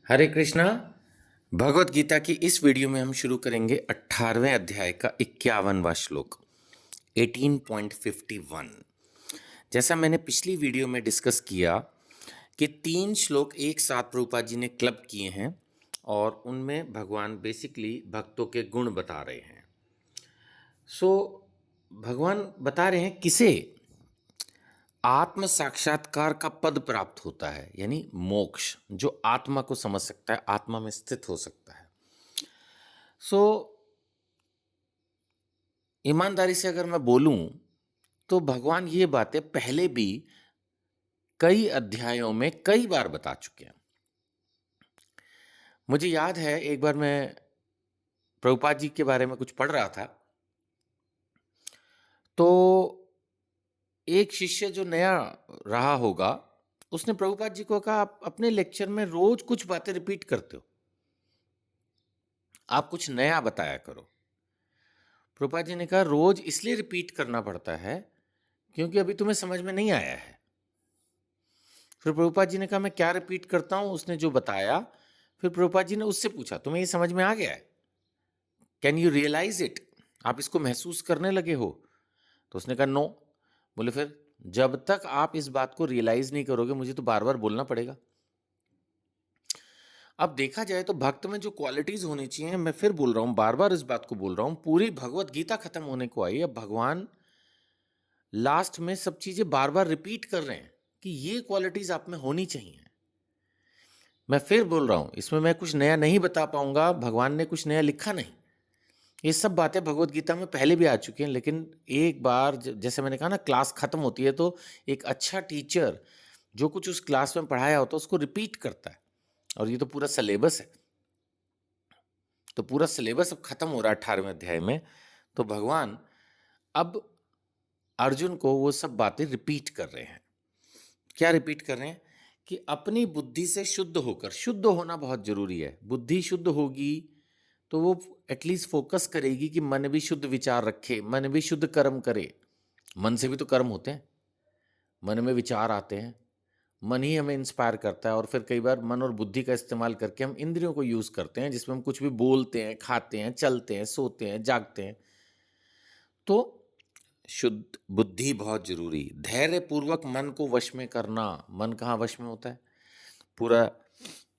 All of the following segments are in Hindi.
हरे कृष्णा। भगवत गीता की इस वीडियो में हम शुरू करेंगे 18वें अध्याय का 51वां श्लोक 18.51। जैसा मैंने पिछली वीडियो में डिस्कस किया कि 3 श्लोक एक साथ प्रभुपाद जी ने क्लब किए हैं और उनमें भगवान बेसिकली भक्तों के गुण बता रहे हैं। भगवान बता रहे हैं किसे आत्म साक्षात्कार का पद प्राप्त होता है, यानी मोक्ष, जो आत्मा को समझ सकता है, आत्मा में स्थित हो सकता है। ईमानदारी से अगर मैं बोलूं तो भगवान ये बातें पहले भी कई अध्यायों में कई बार बता चुके हैं। मुझे याद है एक बार मैं प्रभुपाद जी के बारे में कुछ पढ़ रहा था, तो एक शिष्य जो नया रहा होगा उसने प्रभुपाद जी को कहा, आप अपने लेक्चर में रोज कुछ बातें रिपीट करते हो, आप कुछ नया बताया करो। प्रभुपाद जी ने कहा, रोज इसलिए रिपीट करना पड़ता है क्योंकि अभी तुम्हें समझ में नहीं आया है। फिर प्रभुपाद जी ने कहा, मैं क्या रिपीट करता हूं? उसने जो बताया, फिर प्रभुपाद जी ने उससे पूछा, तुम्हें ये समझ में आ गया है? Can you realise it? आप इसको महसूस करने लगे हो? तो उसने कहा, नो। बोले, फिर जब तक आप इस बात को रियलाइज नहीं करोगे मुझे तो बार बार बोलना पड़ेगा। अब देखा जाए तो भक्त में जो क्वालिटीज होनी चाहिए, मैं फिर बोल रहा हूं, बार बार इस बात को बोल रहा हूं, पूरी भगवत गीता खत्म होने को आई, अब भगवान लास्ट में सब चीजें बार बार रिपीट कर रहे हैं कि ये क्वालिटीज आप में होनी चाहिए। मैं फिर बोल रहा हूं, इसमें मैं कुछ नया नहीं बता पाऊंगा, भगवान ने कुछ नया लिखा नहीं। ये सब बातें भगवत गीता में पहले भी आ चुकी हैं, लेकिन एक बार जैसे मैंने कहा ना, क्लास खत्म होती है तो एक अच्छा टीचर जो कुछ उस क्लास में पढ़ाया होता है उसको रिपीट करता है, और ये तो पूरा सिलेबस है। तो पूरा सिलेबस अब खत्म हो रहा है 18वें अध्याय में, तो भगवान अब अर्जुन को वो सब बातें रिपीट कर रहे हैं। क्या रिपीट कर रहे हैं? कि अपनी बुद्धि से शुद्ध होकर, शुद्ध होना बहुत जरूरी है। बुद्धि शुद्ध होगी तो वो एटलीस्ट फोकस करेगी कि मन भी शुद्ध विचार रखे, मन भी शुद्ध कर्म करे। मन से भी तो कर्म होते हैं, मन में विचार आते हैं, मन ही हमें इंस्पायर करता है, और फिर कई बार मन और बुद्धि का इस्तेमाल करके हम इंद्रियों को यूज करते हैं, जिसमें हम कुछ भी बोलते हैं, खाते हैं, चलते हैं, सोते हैं, जागते हैं। तो शुद्ध बुद्धि बहुत जरूरी। धैर्य पूर्वक मन को वश में करना। मन कहाँ वश में होता है? पूरा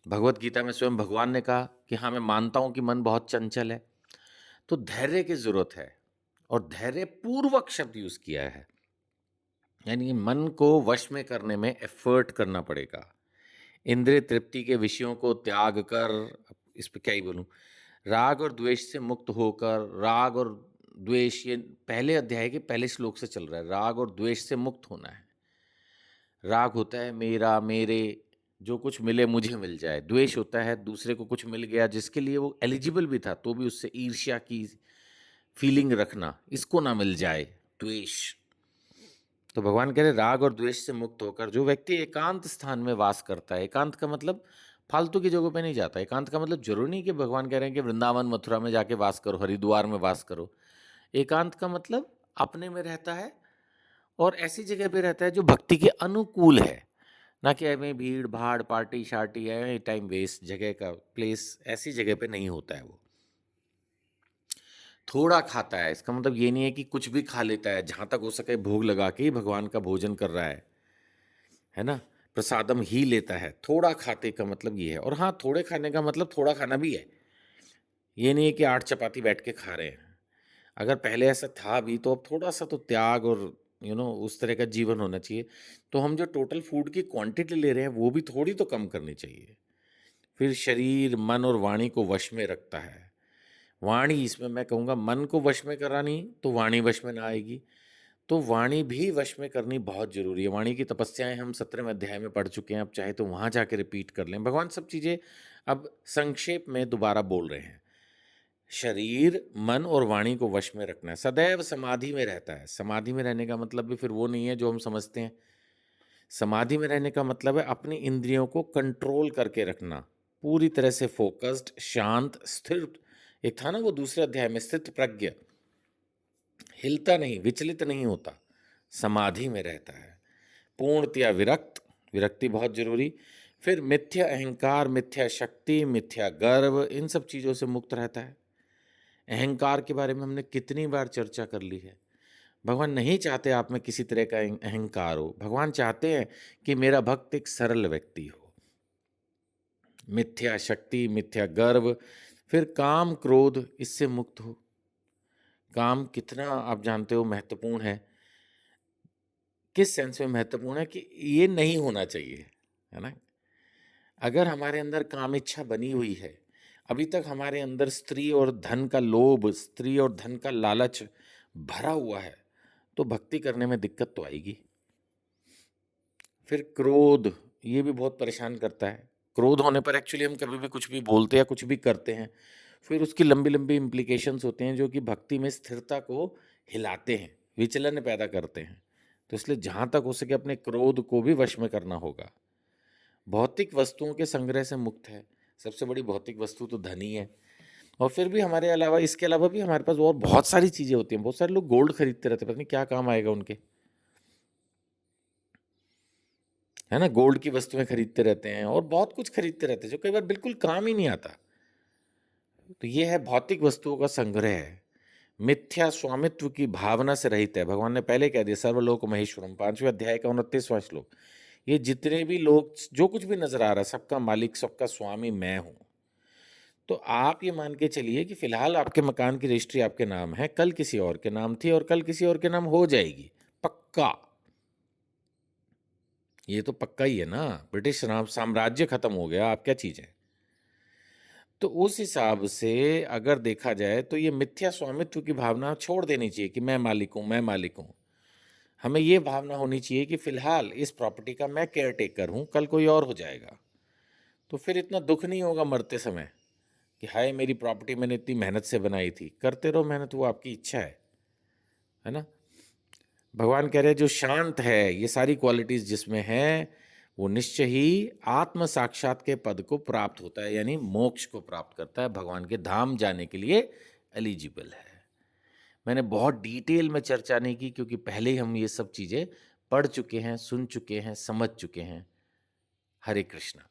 भगवत गीता में स्वयं भगवान ने कहा कि हाँ, मैं मानता हूं कि मन बहुत चंचल है, तो धैर्य की जरूरत है, और धैर्य पूर्वक शब्द यूज किया है, यानी मन को वश में करने में एफर्ट करना पड़ेगा। इंद्रिय तृप्ति के विषयों को त्याग कर, इस पे क्या ही बोलूं, राग और द्वेष से मुक्त होकर, राग और द्वेष ये पहले अध्याय के पहले श्लोक से चल रहा है, राग और द्वेष से मुक्त होना है। राग होता है मेरा, मेरे, जो कुछ मिले मुझे मिल जाए। द्वेष होता है दूसरे को कुछ मिल गया जिसके लिए वो एलिजिबल भी था तो भी उससे ईर्ष्या की फीलिंग रखना, इसको ना मिल जाए, द्वेष। तो भगवान कह रहे, राग और द्वेष से मुक्त होकर जो व्यक्ति एकांत स्थान में वास करता है, एकांत का मतलब फालतू की जगहों पे नहीं जाता, एकांत का मतलब जरूरी नहीं कि भगवान कह रहे हैं कि वृंदावन मथुरा में जाके वास करो, हरिद्वार में वास करो। एकांत का मतलब अपने में रहता है, और ऐसी जगह पे रहता है जो भक्ति के अनुकूल है, ना कि हमें भीड़ भाड़, पार्टी शार्टी है, टाइम वेस्ट जगह का, प्लेस, ऐसी जगह पे नहीं होता है वो। थोड़ा खाता है, इसका मतलब ये नहीं है कि कुछ भी खा लेता है, जहां तक हो सके भोग लगा के ही भगवान का भोजन कर रहा है ना, प्रसादम ही लेता है। थोड़ा खाते का मतलब ये है, और हाँ, थोड़े खाने का मतलब थोड़ा खाना भी है, ये नहीं है कि 8 चपाती बैठ के खा रहे हैं। अगर पहले ऐसा था भी तो अब थोड़ा सा तो त्याग और उस तरह का जीवन होना चाहिए। तो हम जो टोटल फूड की क्वांटिटी ले रहे हैं वो भी थोड़ी तो कम करनी चाहिए। फिर शरीर, मन और वाणी को वश में रखता है। वाणी, इसमें मैं कहूँगा मन को वश में करानी तो वाणी वश में ना आएगी, तो वाणी भी वश में करनी बहुत जरूरी है। वाणी की तपस्याएं हम 17वें अध्याय में पढ़ चुके हैं, अब चाहे तो वहां जाके रिपीट कर लें। भगवान सब चीजें अब संक्षेप में दोबारा बोल रहे हैं। शरीर, मन और वाणी को वश में रखना है, सदैव समाधि में रहता है। समाधि में रहने का मतलब भी फिर वो नहीं है जो हम समझते हैं। समाधि में रहने का मतलब है अपनी इंद्रियों को कंट्रोल करके रखना, पूरी तरह से फोकस्ड, शांत, स्थिर। एक था ना वो दूसरे अध्याय में, स्थित प्रज्ञ, हिलता नहीं, विचलित नहीं होता, समाधि में रहता है। पूर्णतया विरक्त, विरक्ति बहुत जरूरी। फिर मिथ्या अहंकार, मिथ्या शक्ति, मिथ्या गर्व, इन सब चीज़ों से मुक्त रहता है। अहंकार के बारे में हमने कितनी बार चर्चा कर ली है। भगवान नहीं चाहते आप में किसी तरह का अहंकार हो। भगवान चाहते हैं कि मेरा भक्त एक सरल व्यक्ति हो। मिथ्या शक्ति, मिथ्या गर्व, फिर काम क्रोध, इससे मुक्त हो। काम कितना आप जानते हो महत्वपूर्ण है। किस सेंस में महत्वपूर्ण है कि ये नहीं होना चाहिए, है ना। अगर हमारे अंदर काम इच्छा बनी हुई है, अभी तक हमारे अंदर स्त्री और धन का लोभ, स्त्री और धन का लालच भरा हुआ है, तो भक्ति करने में दिक्कत तो आएगी। फिर क्रोध, ये भी बहुत परेशान करता है। क्रोध होने पर एक्चुअली हम कभी भी कुछ भी बोलते हैं या कुछ भी करते हैं, फिर उसकी लंबी लंबी इम्प्लीकेशंस होते हैं जो कि भक्ति में स्थिरता को हिलाते हैं, विचलन पैदा करते हैं। तो इसलिए जहाँ तक हो सके अपने क्रोध को भी वश में करना होगा। भौतिक वस्तुओं के संग्रह से मुक्त है। सबसे बड़ी भौतिक वस्तु तो धन ही है। और फिर भी हमारे अलावा, इसके अलावा भी हमारे पास और बहुत सारी चीज़ें होती हैं। बहुत सारे लोग गोल्ड खरीदते रहते हैं, पता नहीं क्या काम आएगा उनके, है ना। गोल्ड की वस्तुएं खरीदते रहते हैं और बहुत कुछ खरीदते रहते हैं जो कई बार बिल्कुल काम ही नहीं आता। तो ये है भौतिक वस्तुओं का संग्रह है। मिथ्या स्वामित्व की भावना से रहित है। भगवान ने पहले कह दिया, सर्वलोक महेश्वरम, 5वें अध्याय का 29वां श्लोक। ये जितने भी लोग, जो कुछ भी नजर आ रहा है, सबका मालिक, सबका स्वामी मैं हूं। तो आप ये मान के चलिए कि फिलहाल आपके मकान की रजिस्ट्री आपके नाम है, कल किसी और के नाम थी और कल किसी और के नाम हो जाएगी, पक्का। ये तो पक्का ही है ना। ब्रिटिश साम्राज्य खत्म हो गया, आप क्या चीज है। तो उस हिसाब से अगर देखा जाए तो ये मिथ्या स्वामित्व की भावना छोड़ देनी चाहिए कि मैं मालिक हूं, मैं मालिक हूं। हमें ये भावना होनी चाहिए कि फिलहाल इस प्रॉपर्टी का मैं केयर टेकर हूं, कल कोई और हो जाएगा। तो फिर इतना दुख नहीं होगा मरते समय कि हाय मेरी प्रॉपर्टी मैंने इतनी मेहनत से बनाई थी। करते रहो मेहनत, वो आपकी इच्छा है ना। भगवान कह रहे हैं जो शांत है, ये सारी क्वालिटीज जिसमें है, वो निश्चय ही आत्म साक्षात के पद को प्राप्त होता है, यानी मोक्ष को प्राप्त करता है, भगवान के धाम जाने के लिए एलिजिबल है। मैंने बहुत डिटेल में चर्चा नहीं की क्योंकि पहले ही हम ये सब चीज़ें पढ़ चुके हैं, सुन चुके हैं, समझ चुके हैं। हरे कृष्णा।